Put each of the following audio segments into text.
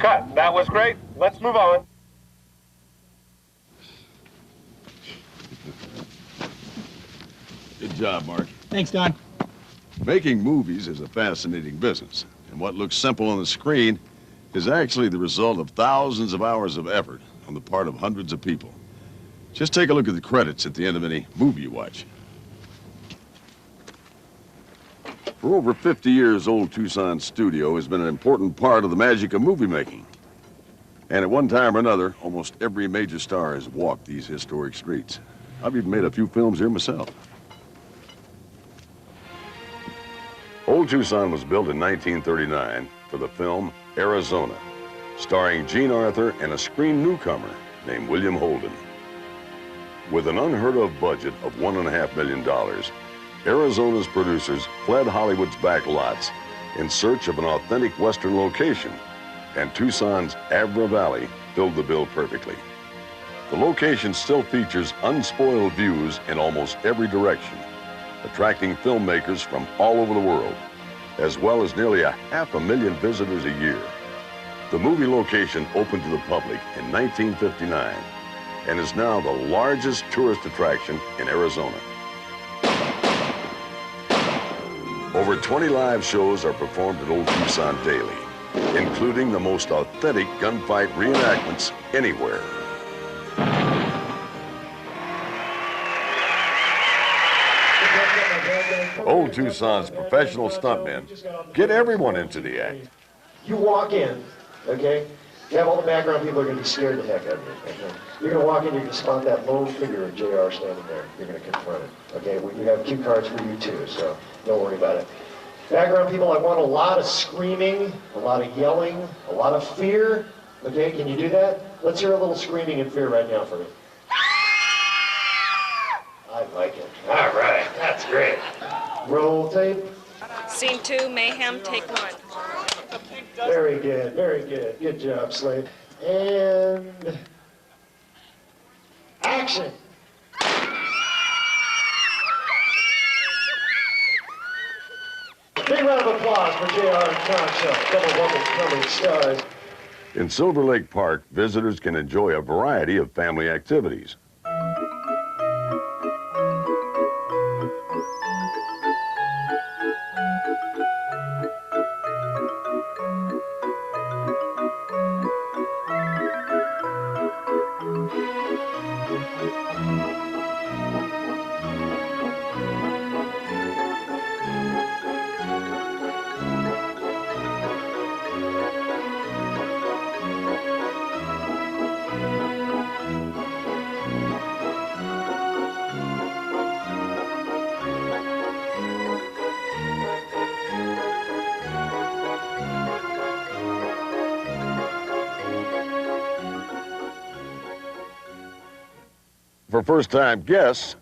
Cut. That was great. Let's move on. Good job, Mark. Thanks, Don. Making movies is a fascinating business, and what looks simple on the screen is actually the result of thousands of hours of effort on the part of hundreds of people. Just take a look at the credits at the end of any movie you watch. For over 50 years, Old Tucson Studio has been an important part of the magic of movie making. And at one time or another, almost every major star has walked these historic streets. I've even made a few films here myself. Old Tucson was built in 1939 for the film Arizona, starring Gene Arthur and a screen newcomer named William Holden. With an unheard-of budget of $1.5 million, Arizona's producers fled Hollywood's back lots in search of an authentic Western location, and Tucson's Abra Valley filled the bill perfectly. The location still features unspoiled views in almost every direction, attracting filmmakers from all over the world, as well as nearly 500,000 visitors a year. The movie location opened to the public in 1959 and is now the largest tourist attraction in Arizona. Over 20 live shows are performed at Old Tucson daily, including the most authentic gunfight reenactments anywhere. Old Tucson's professional stuntmen get everyone into the act. You walk in, okay? You have all the background people are going to be scared the heck out of you. Okay? You're going to walk in, you're going to spot that lone figure of JR standing there. You're going to confront it. Okay? We have cue cards for you too, so don't worry about it. Background people, I want a lot of screaming, a lot of yelling, a lot of fear. Okay? Can you do that? Let's hear a little screaming and fear right now for me. I like it. All right, that's great. Roll tape. Scene 2, mayhem, take 1. Very good, very good. Good job, Slade. And action. Big round of applause for JR and Concho, double coming stars. In Silver Lake Park, visitors can enjoy a variety of family activities. For first-time guests,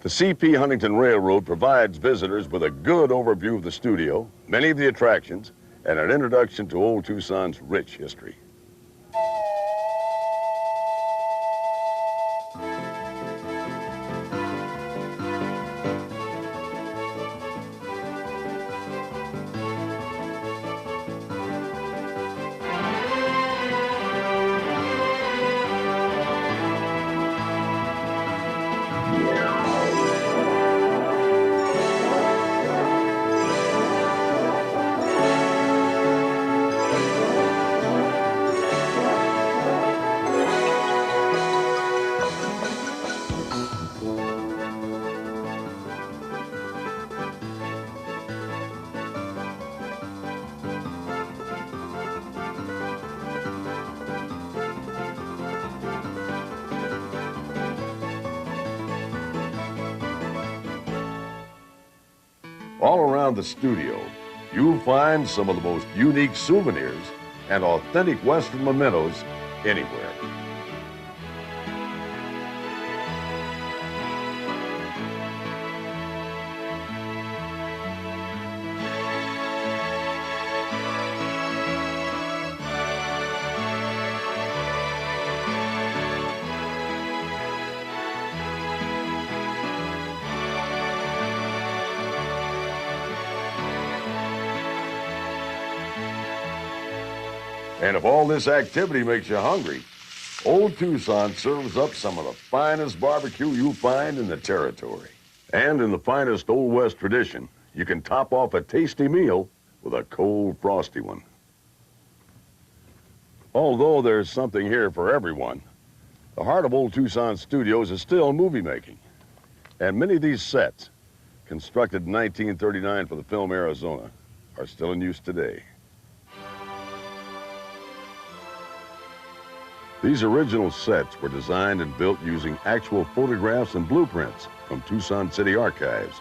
the C.P. Huntington Railroad provides visitors with a good overview of the studio, many of the attractions, and an introduction to Old Tucson's rich history. All around the studio, you'll find some of the most unique souvenirs and authentic Western mementos anywhere. And if all this activity makes you hungry, Old Tucson serves up some of the finest barbecue you'll find in the territory. And in the finest Old West tradition, you can top off a tasty meal with a cold, frosty one. Although there's something here for everyone, the heart of Old Tucson Studios is still movie making. And many of these sets, constructed in 1939 for the film Arizona, are still in use today. These original sets were designed and built using actual photographs and blueprints from Tucson City Archives.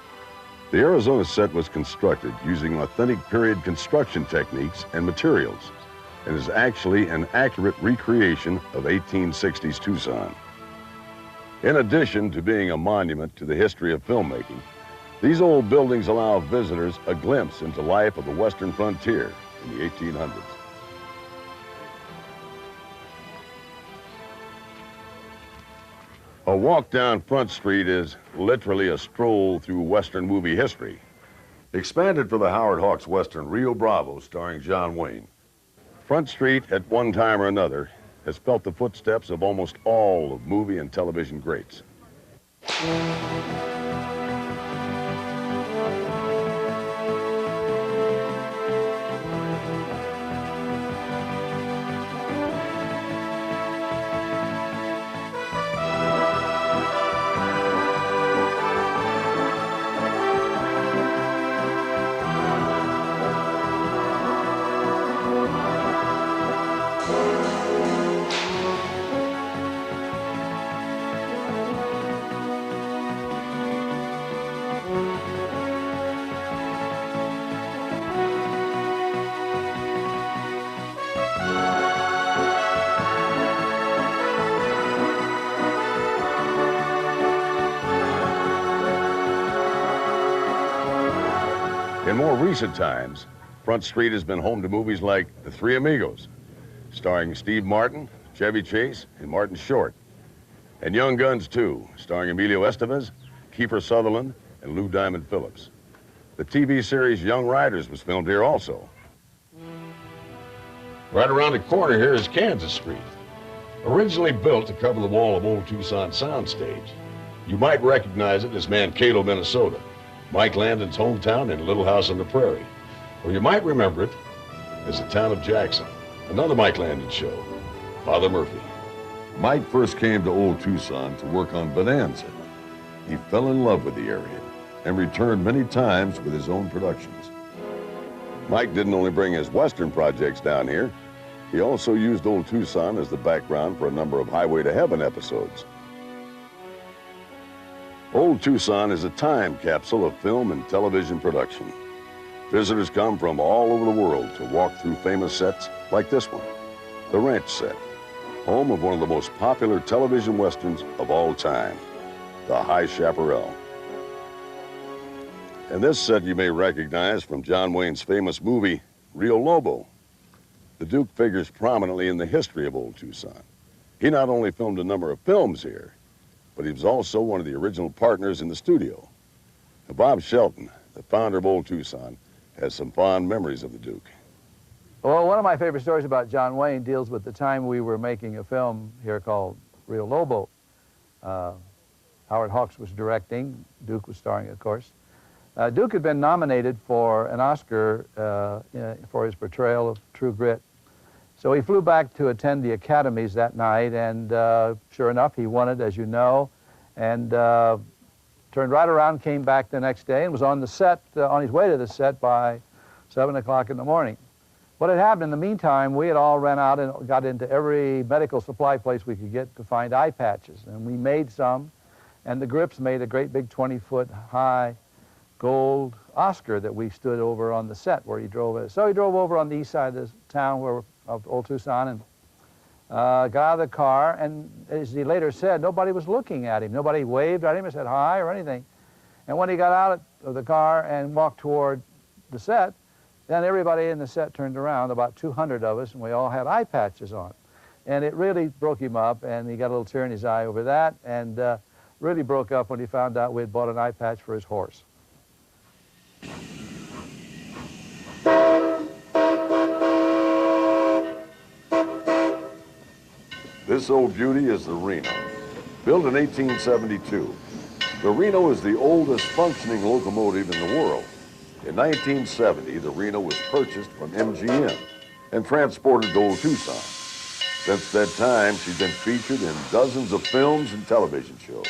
The Arizona set was constructed using authentic period construction techniques and materials, and is actually an accurate recreation of 1860s Tucson. In addition to being a monument to the history of filmmaking, these old buildings allow visitors a glimpse into life of the western frontier in the 1800s. A walk down Front Street is literally a stroll through Western movie history. Expanded for the Howard Hawks Western Rio Bravo starring John Wayne. Front Street, at one time or another, has felt the footsteps of almost all of movie and television greats. In more recent times, Front Street has been home to movies like The Three Amigos, starring Steve Martin, Chevy Chase, and Martin Short, and Young Guns 2, starring Emilio Estevez, Kiefer Sutherland, and Lou Diamond Phillips. The TV series Young Riders was filmed here also. Right around the corner here is Kansas Street, originally built to cover the wall of Old Tucson Soundstage. You might recognize it as Mankato, Minnesota, Mike Landon's hometown in Little House on the Prairie. Or you might remember it as the town of Jackson, another Mike Landon show, Father Murphy. Mike first came to Old Tucson to work on Bonanza. He fell in love with the area and returned many times with his own productions. Mike didn't only bring his Western projects down here, he also used Old Tucson as the background for a number of Highway to Heaven episodes. Old Tucson is a time capsule of film and television production. Visitors come from all over the world to walk through famous sets like this one, the Ranch set, home of one of the most popular television westerns of all time, The High Chaparral. And this set you may recognize from John Wayne's famous movie, Rio Lobo. The Duke figures prominently in the history of Old Tucson. He not only filmed a number of films here, but he was also one of the original partners in the studio. Now, Bob Shelton, the founder of Old Tucson, has some fond memories of the Duke. Well, one of my favorite stories about John Wayne deals with the time we were making a film here called Rio Lobo. Howard Hawks was directing, Duke was starring, of course. Duke had been nominated for an Oscar for his portrayal of True Grit. So he flew back to attend the academies that night, and sure enough, he won it, as you know, and turned right around, came back the next day, and was on the set, on his way to the set by 7 o'clock in the morning. What had happened in the meantime, we had all ran out and got into every medical supply place we could get to find eye patches, and we made some, and the Grips made a great big 20-foot high gold Oscar that we stood over on the set where he drove it. So he drove over on the east side of the town of Old Tucson and got out of the car, and as he later said, nobody was looking at him. Nobody waved at him or said hi or anything. And when he got out of the car and walked toward the set, then everybody in the set turned around, about 200 of us, and we all had eye patches on. And it really broke him up, and he got a little tear in his eye over that, and really broke up when he found out we had bought an eye patch for his horse. This old beauty is the Reno. Built in 1872, the Reno is the oldest functioning locomotive in the world. In 1970, the Reno was purchased from MGM and transported to Old Tucson. Since that time, she's been featured in dozens of films and television shows.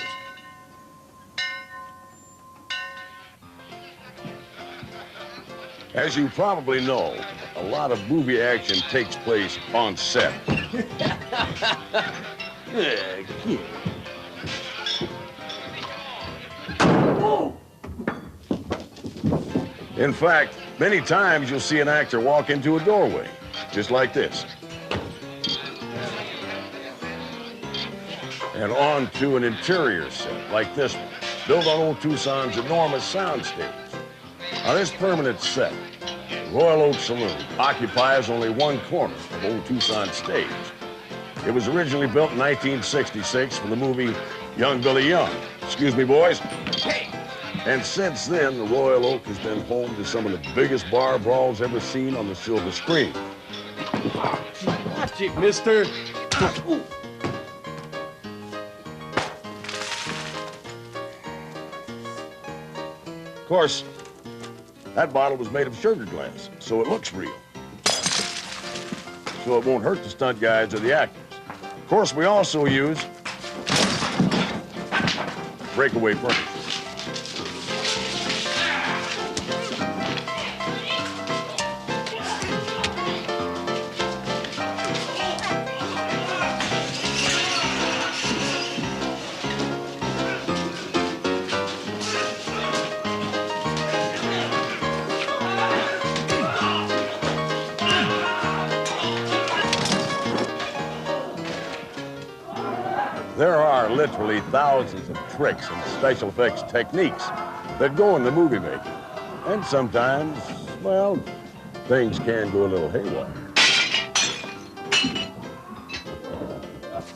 As you probably know, a lot of movie action takes place on set. In fact, many times you'll see an actor walk into a doorway, just like this, and onto an interior set, like this one, built on Old Tucson's enormous soundstage. On this permanent set, the Royal Oak Saloon occupies only one corner of Old Tucson stage. It was originally built in 1966 for the movie Young Billy Young. Excuse me, boys. And since then, the Royal Oak has been home to some of the biggest bar brawls ever seen on the silver screen. Watch it, mister. Of course, that bottle was made of sugar glass, so it looks real. So it won't hurt the stunt guys or the actors. Of course, we also use breakaway furniture. There are literally thousands of tricks and special effects techniques that go into movie making. And sometimes, well, things can go a little haywire.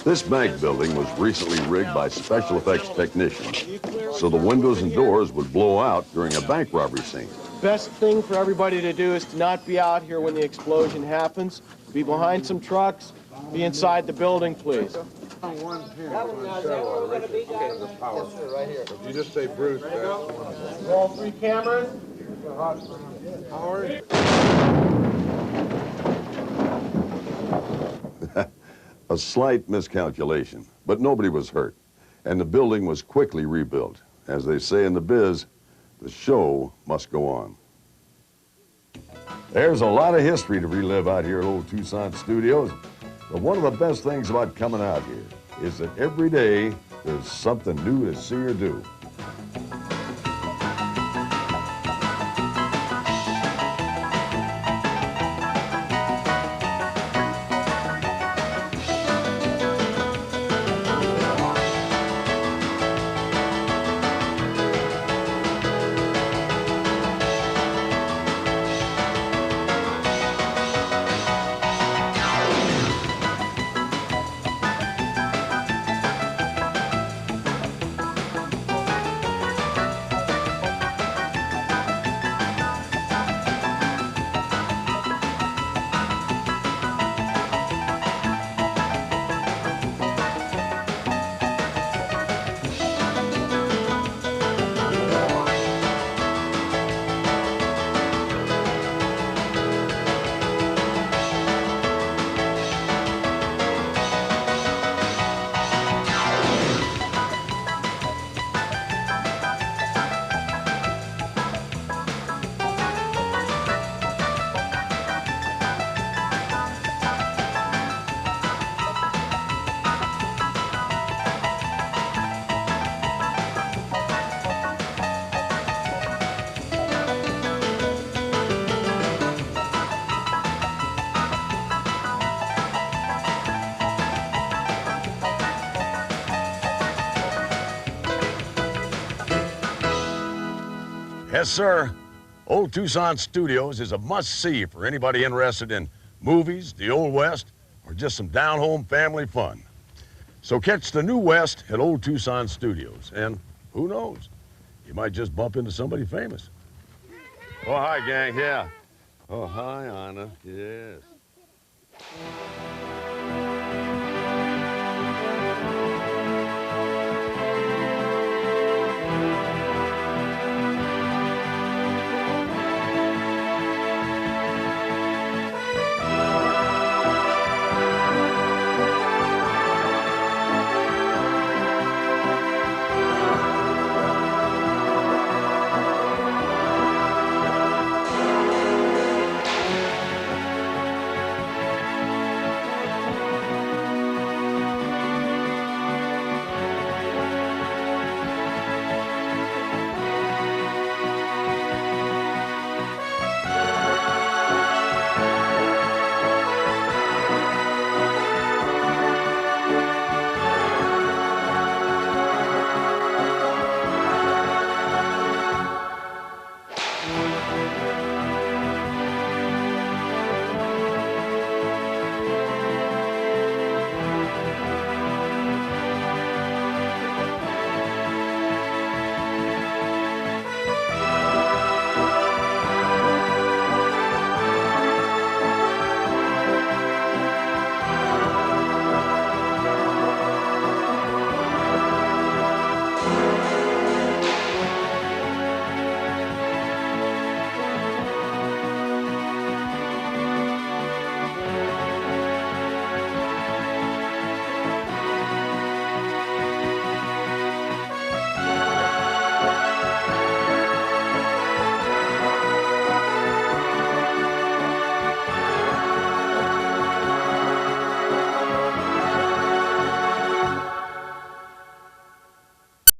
This bank building was recently rigged by special effects technicians so the windows and doors would blow out during a bank robbery scene. Best thing for everybody to do is to not be out here when the explosion happens. Be behind some trucks. Be inside the building, please. One pin right here. If you just say Bruce, that's one. All three cameras. Howard. A slight miscalculation, but nobody was hurt, and the building was quickly rebuilt. As they say in the biz, the show must go on. There's a lot of history to relive out here at Old Tucson Studios, but one of the best things about coming out here is that every day there's something new to see or do. Yes, sir. Old Tucson Studios is a must-see for anybody interested in movies, the Old West, or just some down-home family fun. So catch the New West at Old Tucson Studios, and who knows, you might just bump into somebody famous. Oh, hi, gang, yeah. Oh, hi, Anna, yes.